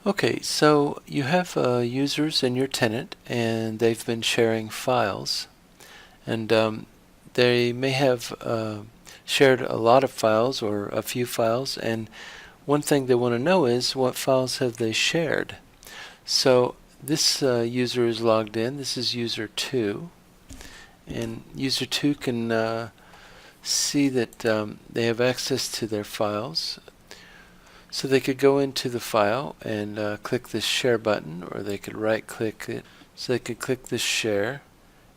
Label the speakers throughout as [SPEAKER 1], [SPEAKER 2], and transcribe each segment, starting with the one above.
[SPEAKER 1] Okay, so you have users in your tenant, and they've been sharing files, and they may have shared a lot of files or a few files, and one thing they want to know is what files have they shared. So this user is logged in. This is user 2, and user 2 can see that they have access to their files. So they could go into the file and click this share button, or they could right click it. So they could click this share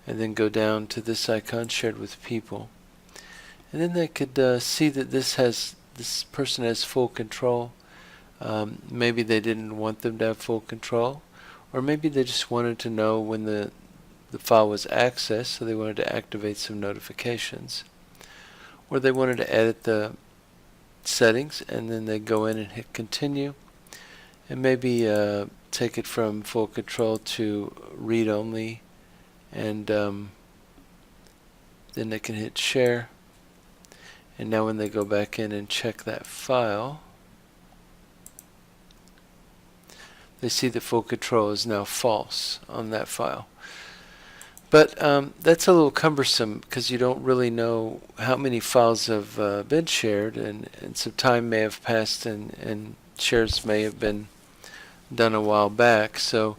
[SPEAKER 1] and then go down to this icon, shared with people. And then they could see that this person has full control. Maybe they didn't want them to have full control, or maybe they just wanted to know when the file was accessed, so they wanted to activate some notifications. Or they wanted to edit the settings, and then they go in and hit continue, and maybe take it from full control to read only, and then they can hit share. And now when they go back in and check that file, they see that full control is now false on that file. But that's a little cumbersome because you don't really know how many files have been shared, and some time may have passed, and shares may have been done a while back. So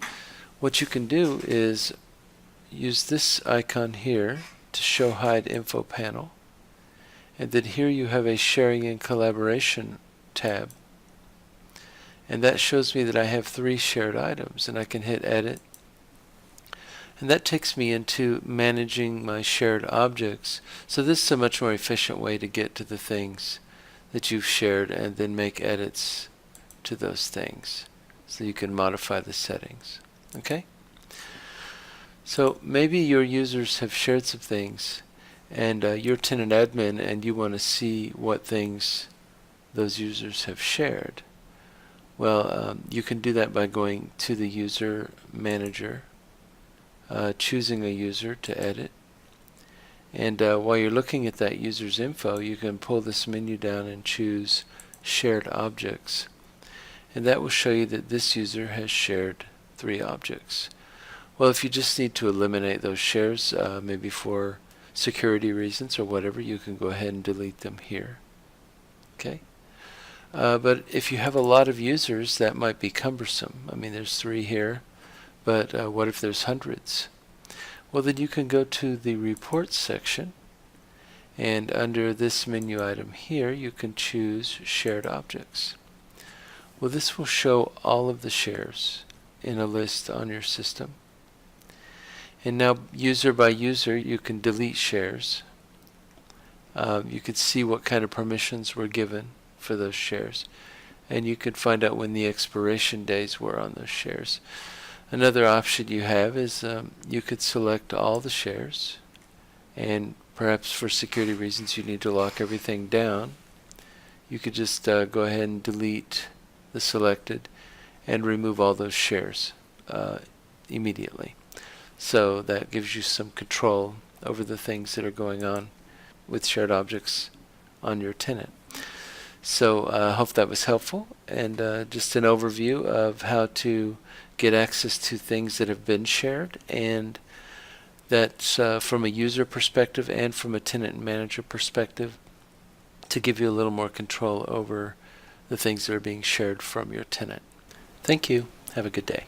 [SPEAKER 1] what you can do is use this icon here to show hide info panel, and then here you have a sharing and collaboration tab, and that shows me that I have 3 shared items, and I can hit edit. And that takes me into managing my shared objects. So this is a much more efficient way to get to the things that you've shared and then make edits to those things, so you can modify the settings. Okay? So maybe your users have shared some things, and you're tenant admin and you want to see what things those users have shared. Well, you can do that by going to the user manager, choosing a user to edit, and while you're looking at that user's info, you can pull this menu down and choose shared objects, and that will show you that this user has shared 3 objects. Well, if you just need to eliminate those shares, maybe for security reasons or whatever, you can go ahead and delete them here. Okay? But if you have a lot of users, that might be cumbersome. I mean, there's 3 here, but what if there's hundreds? Well, then you can go to the reports section, and under this menu item here, you can choose shared objects. Well, this will show all of the shares in a list on your system. And now, user by user, you can delete shares. You could see what kind of permissions were given for those shares, and you could find out when the expiration days were on those shares. Another option you have is you could select all the shares, and perhaps for security reasons you need to lock everything down. You could just go ahead and delete the selected and remove all those shares immediately. So that gives you some control over the things that are going on with shared objects on your tenant. So I hope that was helpful, and just an overview of how to get access to things that have been shared, and that's from a user perspective and from a tenant manager perspective, to give you a little more control over the things that are being shared from your tenant. Thank you. Have a good day.